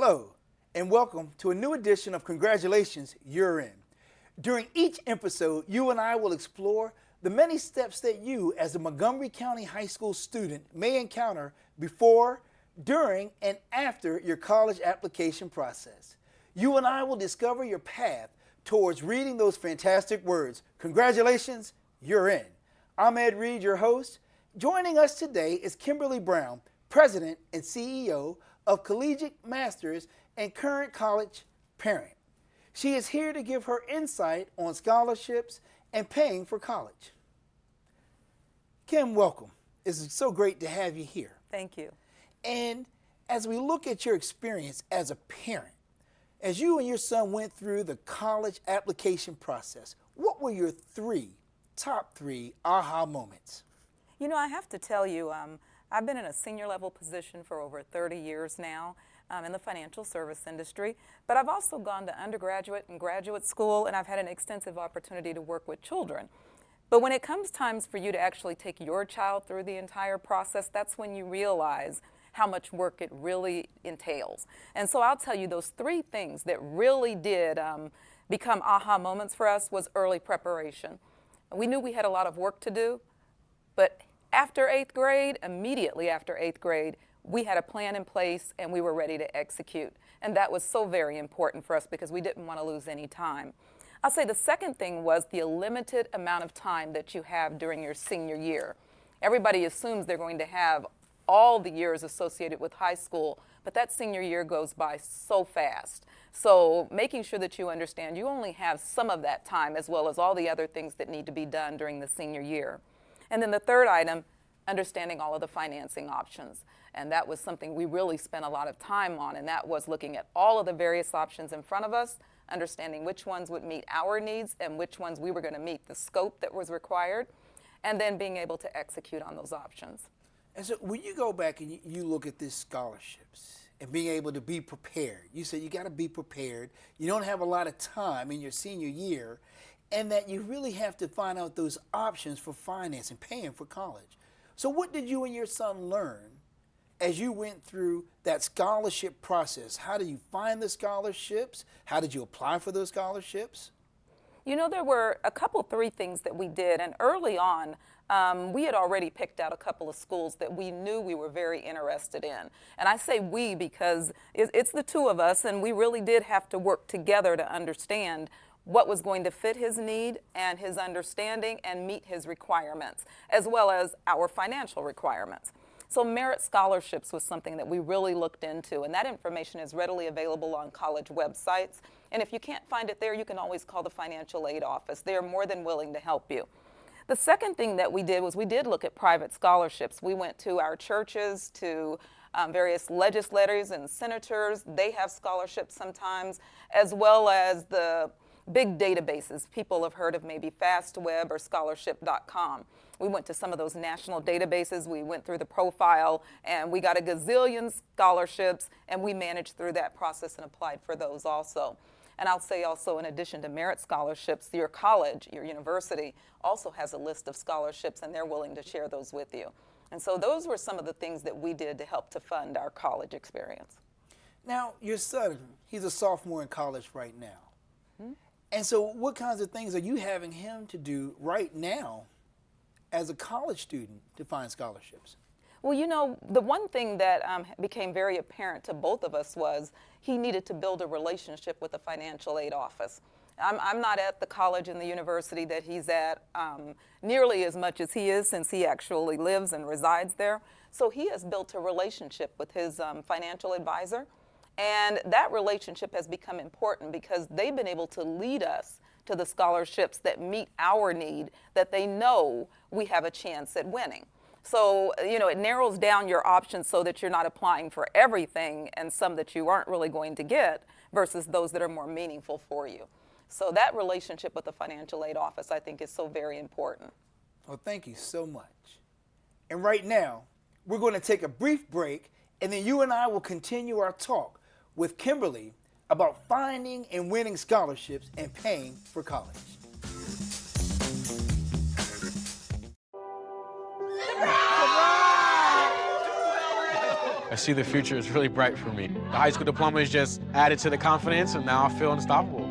Hello, and welcome to a new edition of Congratulations, You're In. During each episode, you and I will explore the many steps that you, as a Montgomery County High School student, may encounter before, during, and after your college application process. You and I will discover your path towards reading those fantastic words. Congratulations, you're in. I'm Ed Reed, your host. Joining us today is Kimberly Brown, President and CEO of Collegiate Masters and current college parent. She is here to give her insight on scholarships and paying for college. Kim, welcome. It's so great to have you here. Thank you. And as we look at your experience as a parent, as you and your son went through the college application process, what were your top three aha moments? You know, I have to tell you, I've been in a senior level position for over 30 years now in the financial service industry, but I've also gone to undergraduate and graduate school, and I've had an extensive opportunity to work with children. But when it comes times for you to actually take your child through the entire process, that's when you realize how much work it really entails. And so I'll tell you, those three things that really did become aha moments for us was early preparation. We knew we had a lot of work to do, but after 8th grade, immediately after 8th grade, we had a plan in place and we were ready to execute. And that was so very important for us because we didn't want to lose any time. I'll say the second thing was the limited amount of time that you have during your senior year. Everybody assumes they're going to have all the years associated with high school, but that senior year goes by so fast. So making sure that you understand you only have some of that time as well as all the other things that need to be done during the senior year. And then the third item, understanding all of the financing options. And that was something we really spent a lot of time on, and that was looking at all of the various options in front of us, understanding which ones would meet our needs and which ones we were going to meet the scope that was required, and then being able to execute on those options. And so when you go back and you look at these scholarships and being able to be prepared, you said you got to be prepared. You don't have a lot of time in your senior year, and that you really have to find out those options for financing, paying for college. So what did you and your son learn as you went through that scholarship process? How did you find the scholarships? How did you apply for those scholarships? You know, there were three things that we did, and early on, we had already picked out a couple of schools that we knew we were very interested in. And I say we because it's the two of us, and we really did have to work together to understand what was going to fit his need and his understanding and meet his requirements, as well as our financial requirements. So merit scholarships was something that we really looked into, and that information is readily available on college websites. And if you can't find it there, you can always call the financial aid office. They are more than willing to help you. The second thing that we did was we did look at private scholarships. We went to our churches, to various legislators and senators. They have scholarships sometimes, as well as the big databases. People have heard of maybe FastWeb or scholarship.com. We went to some of those national databases. We went through the profile, and we got a gazillion scholarships, and we managed through that process and applied for those also. And I'll say also, in addition to merit scholarships, your college, your university, also has a list of scholarships, and they're willing to share those with you. And so those were some of the things that we did to help to fund our college experience. Now, your son, he's a sophomore in college right now. And so what kinds of things are you having him to do right now as a college student to find scholarships? Well, you know, the one thing that became very apparent to both of us was he needed to build a relationship with the financial aid office. I'm not at the college and the university that he's at nearly as much as he is, since he actually lives and resides there. So he has built a relationship with his financial advisor. And that relationship has become important because they've been able to lead us to the scholarships that meet our need, that they know we have a chance at winning. So, you know, it narrows down your options so that you're not applying for everything and some that you aren't really going to get versus those that are more meaningful for you. So that relationship with the financial aid office, I think, is so very important. Well, thank you so much. And right now, we're going to take a brief break, and then you and I will continue our talk with Kimberly about finding and winning scholarships and paying for college. I see the future is really bright for me. The high school diploma is just added to the confidence, and now I feel unstoppable.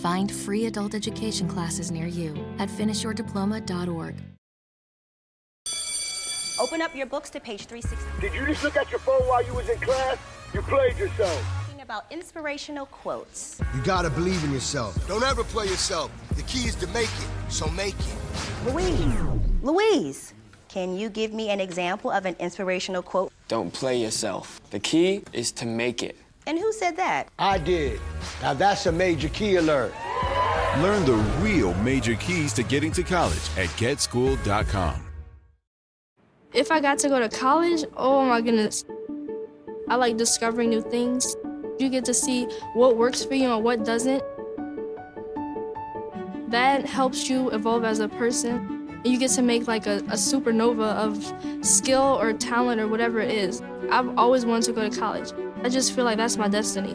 Find free adult education classes near you at finishyourdiploma.org. Open up your books to page 360. Did you just look at your phone while you was in class? You played yourself. Talking about inspirational quotes. You gotta believe in yourself. Don't ever play yourself. The key is to make it, so make it. Louise, can you give me an example of an inspirational quote? Don't play yourself. The key is to make it. And who said that? I did. Now that's a major key alert. Learn the real major keys to getting to college at getschool.com. If I got to go to college, oh my goodness. I like discovering new things. You get to see what works for you and what doesn't. That helps you evolve as a person. You get to make like a supernova of skill or talent or whatever it is. I've always wanted to go to college. I just feel like that's my destiny.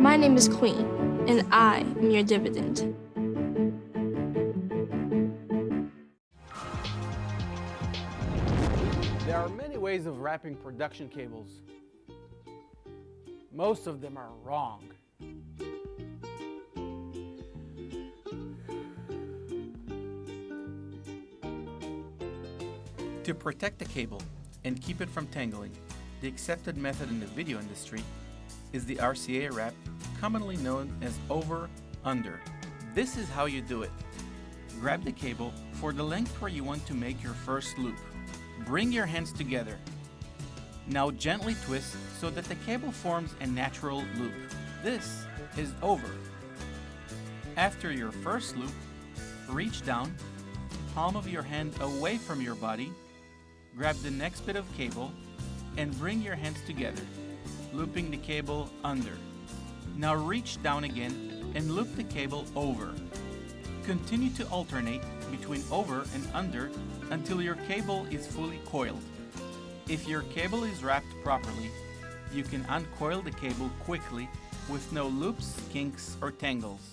My name is Queen, and I am your dividend. There are many ways of wrapping production cables. Most of them are wrong. To protect the cable and keep it from tangling, the accepted method in the video industry is the RCA wrap, commonly known as over-under. This is how you do it. Grab the cable for the length where you want to make your first loop. Bring your hands together. Now gently twist so that the cable forms a natural loop. This is over. After your first loop, reach down, palm of your hand away from your body, grab the next bit of cable, and bring your hands together, looping the cable under. Now reach down again and loop the cable over. Continue to alternate between over and under until your cable is fully coiled. If your cable is wrapped properly, you can uncoil the cable quickly with no loops, kinks, or tangles.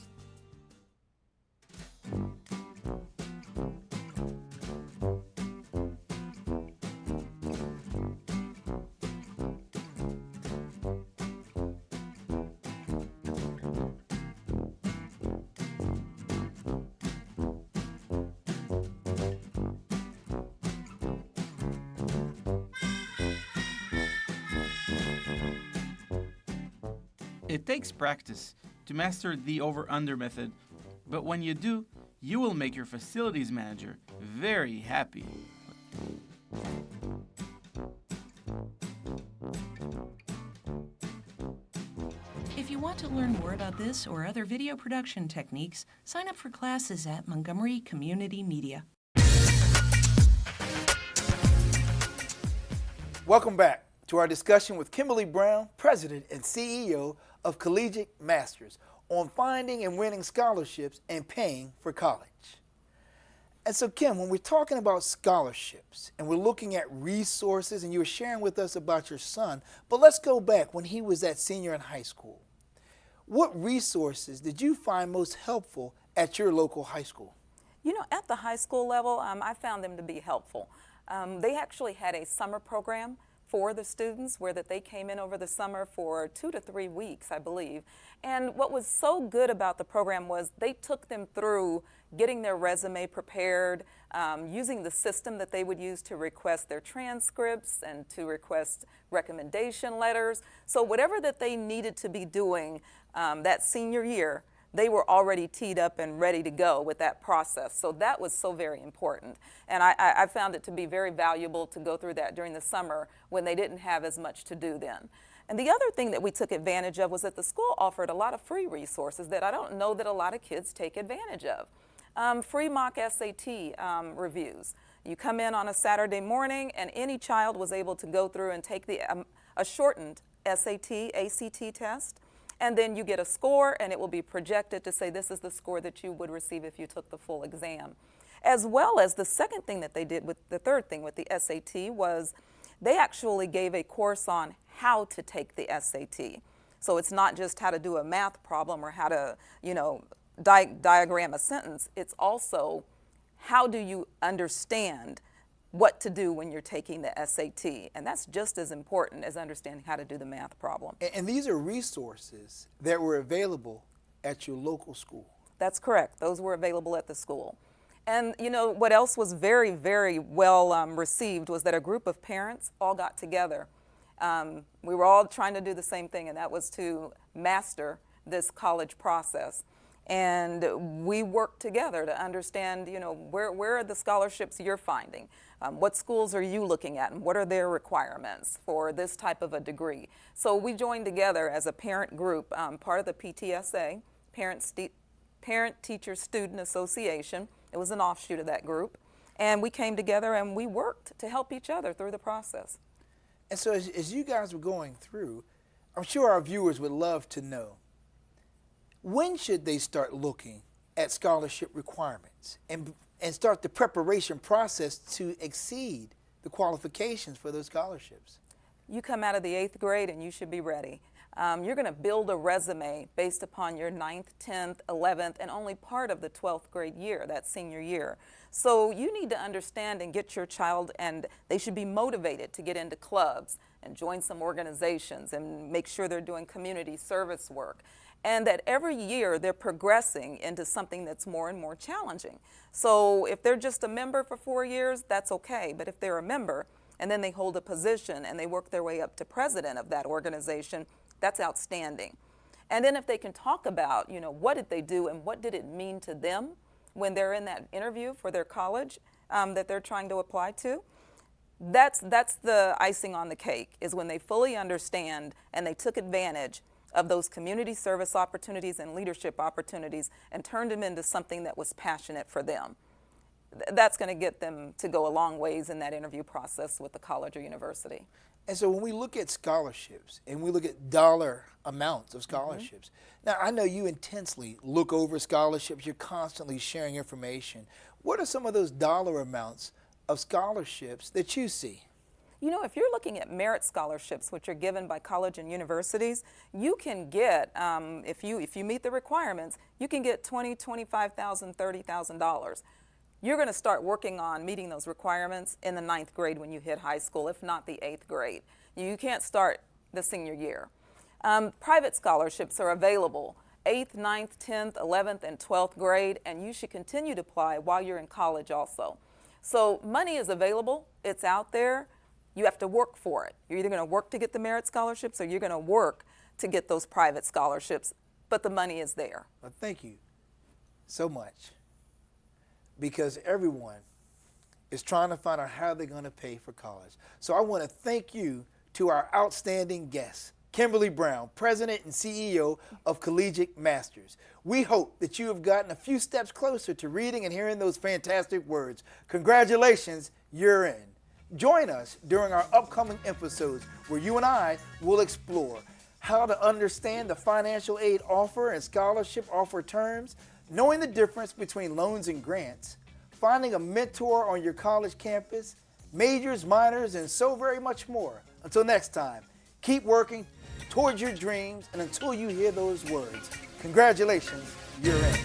It takes practice to master the over-under method, but when you do, you will make your facilities manager very happy. If you want to learn more about this or other video production techniques, sign up for classes at Montgomery Community Media. Welcome back to our discussion with Kimberly Brown, President and CEO of Collegiate Masters, on finding and winning scholarships and paying for college. And so, Kim, when we're talking about scholarships and we're looking at resources, and you were sharing with us about your son, but let's go back when he was that senior in high school. What resources did you find most helpful at your local high school? You know, at the high school level, I found them to be helpful. They actually had a summer program for the students where that they came in over the summer for 2 to 3 weeks, I believe. And what was so good about the program was they took them through getting their resume prepared, using the system that they would use to request their transcripts and to request recommendation letters. So whatever that they needed to be doing that senior year, they were already teed up and ready to go with that process. So that was so very important. And I found it to be very valuable to go through that during the summer when they didn't have as much to do then. And the other thing that we took advantage of was that the school offered a lot of free resources that I don't know that a lot of kids take advantage of. Free mock SAT reviews. You come in on a Saturday morning and any child was able to go through and take a shortened SAT, ACT test. And then you get a score and it will be projected to say this is the score that you would receive if you took the full exam. As well as the second thing that they did with the third thing with the SAT was they actually gave a course on how to take the SAT. So it's not just how to do a math problem or how to, diagram a sentence. It's also how do you understand what to do when you're taking the SAT. And that's just as important as understanding how to do the math problem. And these are resources that were available at your local school. That's correct. Those were available at the school. And you know, what else was very, very well received was that a group of parents all got together. We were all trying to do the same thing, and that was to master this college process. And we worked together to understand, you know, where are the scholarships you're finding? What schools are you looking at, and what are their requirements for this type of a degree? So we joined together as a parent group, part of the PTSA, Parent Teacher Student Association. It was an offshoot of that group. And we came together and we worked to help each other through the process. And so as you guys were going through, I'm sure our viewers would love to know, when should they start looking at scholarship requirements and start the preparation process to exceed the qualifications for those scholarships? You come out of the 8th grade and you should be ready. You're going to build a resume based upon your 9th, 10th, 11th, and only part of the 12th grade year, that senior year. So you need to understand and get your child, and they should be motivated to get into clubs and join some organizations and make sure they're doing community service work. And that every year they're progressing into something that's more and more challenging. So if they're just a member for 4 years, that's okay. But if they're a member and then they hold a position and they work their way up to president of that organization, that's outstanding. And then if they can talk about, you know, what did they do and what did it mean to them when they're in that interview for their college that they're trying to apply to, that's the icing on the cake, is when they fully understand and they took advantage of those community service opportunities and leadership opportunities and turned them into something that was passionate for them. That's going to get them to go a long ways in that interview process with the college or university. And so when we look at scholarships and we look at dollar amounts of scholarships, now I know you intensely look over scholarships, you're constantly sharing information. What are some of those dollar amounts of scholarships that you see? You know, if you're looking at merit scholarships, which are given by college and universities, you can get, if you meet the requirements, you can get $20,000, $25,000, $30,000. You're going to start working on meeting those requirements in the 9th grade when you hit high school, if not the 8th grade. You can't start the senior year. Private scholarships are available 8th, 9th, 10th, 11th, and 12th grade, and you should continue to apply while you're in college also. So money is available, it's out there. You have to work for it. You're either going to work to get the merit scholarships or you're going to work to get those private scholarships, but the money is there. Well, thank you so much, because everyone is trying to find out how they're going to pay for college. So I want to thank you to our outstanding guest, Kimberly Brown, President and CEO of Collegiate Masters. We hope that you have gotten a few steps closer to reading and hearing those fantastic words. Congratulations, you're in. Join us during our upcoming episodes where you and I will explore how to understand the financial aid offer and scholarship offer terms, knowing the difference between loans and grants, finding a mentor on your college campus, majors, minors, and so very much more. Until next time, keep working towards your dreams, and until you hear those words, congratulations, you're in.